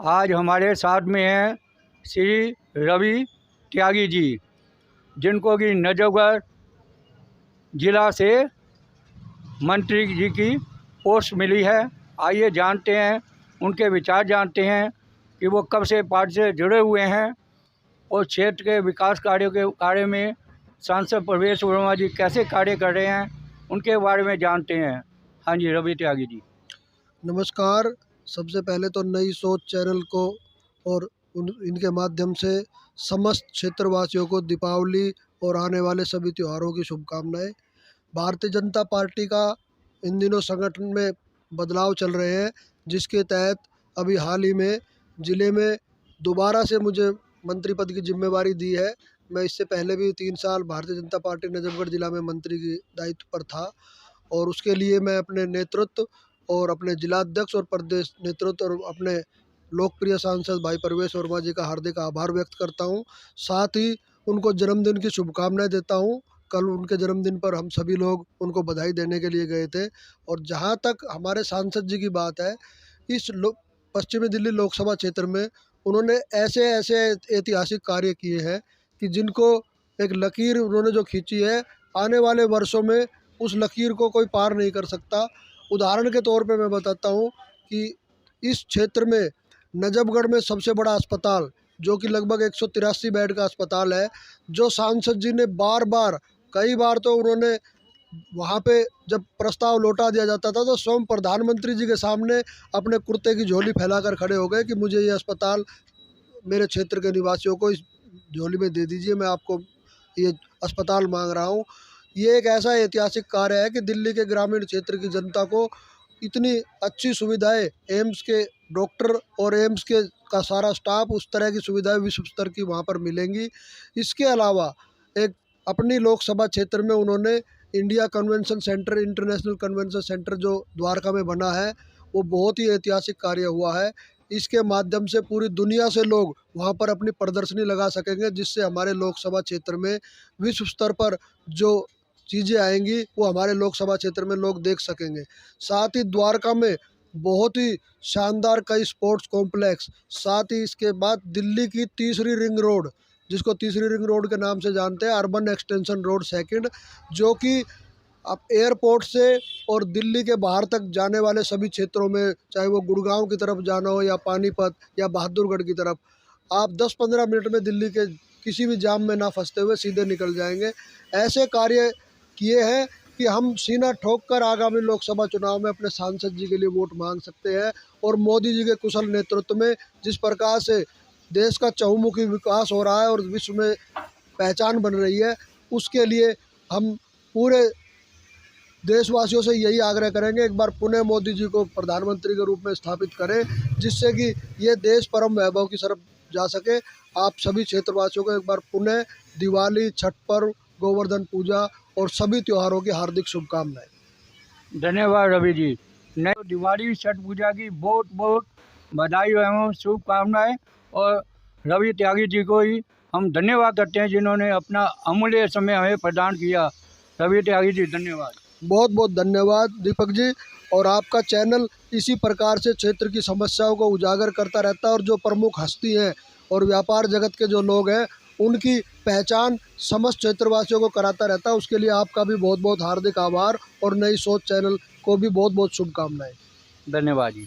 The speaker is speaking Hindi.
आज हमारे साथ में हैं श्री रवि त्यागी जी, जिनको कि नजफगढ़ जिला से मंत्री जी की पोस्ट मिली है। आइए जानते हैं, उनके विचार जानते हैं कि वो कब से पार्टी से जुड़े हुए हैं और क्षेत्र के विकास कार्यों के कार्य में सांसद प्रवेश वर्मा जी कैसे कार्य कर रहे हैं, उनके बारे में जानते हैं। हाँ जी, रवि त्यागी जी। नमस्कार। सबसे पहले तो नई सोच चैनल को और इनके माध्यम से समस्त क्षेत्रवासियों को दीपावली और आने वाले सभी त्योहारों की शुभकामनाएं। भारतीय जनता पार्टी का इन दिनों संगठन में बदलाव चल रहे हैं, जिसके तहत अभी हाल ही में ज़िले में दोबारा से मुझे मंत्री पद की जिम्मेवारी दी है। मैं इससे पहले भी 3 साल भारतीय जनता पार्टी नजफगढ़ जिला में मंत्री की दायित्व पर था और उसके लिए मैं अपने नेतृत्व और अपने जिलाध्यक्ष और प्रदेश नेतृत्व और अपने लोकप्रिय सांसद भाई प्रवेश वर्मा जी का हार्दिक आभार व्यक्त करता हूं। साथ ही उनको जन्मदिन की शुभकामनाएं देता हूं। कल उनके जन्मदिन पर हम सभी लोग उनको बधाई देने के लिए गए थे। और जहां तक हमारे सांसद जी की बात है, इस पश्चिमी दिल्ली लोकसभा क्षेत्र में उन्होंने ऐसे ऐसे ऐतिहासिक कार्य किए हैं कि जिनको एक लकीर उन्होंने जो खींची है, आने वाले वर्षों में उस लकीर को कोई पार नहीं कर सकता। उदाहरण के तौर पे मैं बताता हूँ कि इस क्षेत्र में नजफगढ़ में सबसे बड़ा अस्पताल, जो कि लगभग 183 बेड का अस्पताल है, जो सांसद जी ने बार बार कई बार तो उन्होंने वहाँ पे जब प्रस्ताव लौटा दिया जाता था तो स्वयं प्रधानमंत्री जी के सामने अपने कुर्ते की झोली फैलाकर खड़े हो गए कि मुझे ये अस्पताल मेरे क्षेत्र के निवासियों को इस झोली में दे दीजिए, मैं आपको ये अस्पताल मांग रहा हूँ। ये एक ऐसा ऐतिहासिक कार्य है कि दिल्ली के ग्रामीण क्षेत्र की जनता को इतनी अच्छी सुविधाएं, एम्स के डॉक्टर और एम्स के का सारा स्टाफ, उस तरह की सुविधाएं विश्व स्तर की वहाँ पर मिलेंगी। इसके अलावा एक अपनी लोकसभा क्षेत्र में उन्होंने India convention centre, international convention centre जो द्वारका में बना है, वो बहुत ही ऐतिहासिक कार्य हुआ है। इसके माध्यम से पूरी दुनिया से लोग वहाँ पर अपनी प्रदर्शनी लगा सकेंगे, जिससे हमारे लोकसभा क्षेत्र में विश्व स्तर पर जो चीज़ें आएंगी वो हमारे लोकसभा क्षेत्र में लोग देख सकेंगे। साथ ही द्वारका में बहुत ही शानदार कई स्पोर्ट्स कॉम्प्लेक्स, साथ ही इसके बाद दिल्ली की तीसरी रिंग रोड, जिसको तीसरी रिंग रोड के नाम से जानते हैं, अर्बन एक्सटेंशन रोड सेकंड, जो कि अब एयरपोर्ट से और दिल्ली के बाहर तक जाने वाले सभी क्षेत्रों में, चाहे वो गुड़गांव की तरफ जाना हो या पानीपत या बहादुरगढ़ की तरफ, आप 10-15 मिनट में दिल्ली के किसी भी जाम में ना फंसते हुए सीधे निकल जाएंगे। ऐसे कार्य किए हैं कि हम सीना ठोक कर आगामी लोकसभा चुनाव में अपने सांसद जी के लिए वोट मांग सकते हैं। और मोदी जी के कुशल नेतृत्व में जिस प्रकार से देश का चहुमुखी विकास हो रहा है और विश्व में पहचान बन रही है, उसके लिए हम पूरे देशवासियों से यही आग्रह करेंगे, एक बार पुनः मोदी जी को प्रधानमंत्री के रूप में स्थापित करें, जिससे कि ये देश परम वैभव की तरफ जा सके। आप सभी क्षेत्रवासियों को एक बार पुनः दिवाली, छठ पर्व, गोवर्धन पूजा और सभी त्योहारों की हार्दिक शुभकामनाएं। धन्यवाद रवि जी। नए दिवाली छठ पूजा की बहुत बहुत बधाई एवं शुभकामनाएं। और रवि त्यागी जी को ही हम धन्यवाद करते हैं, जिन्होंने अपना अमूल्य समय हमें प्रदान किया। रवि त्यागी जी, धन्यवाद। बहुत बहुत धन्यवाद दीपक जी। और आपका चैनल इसी प्रकार से क्षेत्र की समस्याओं को उजागर करता रहता है और जो प्रमुख हस्ती हैं और व्यापार जगत के जो लोग हैं, उनकी पहचान समस्त क्षेत्रवासियों को कराता रहता है। उसके लिए आपका भी बहुत बहुत हार्दिक आभार और नई सोच चैनल को भी बहुत बहुत शुभकामनाएं। धन्यवाद जी।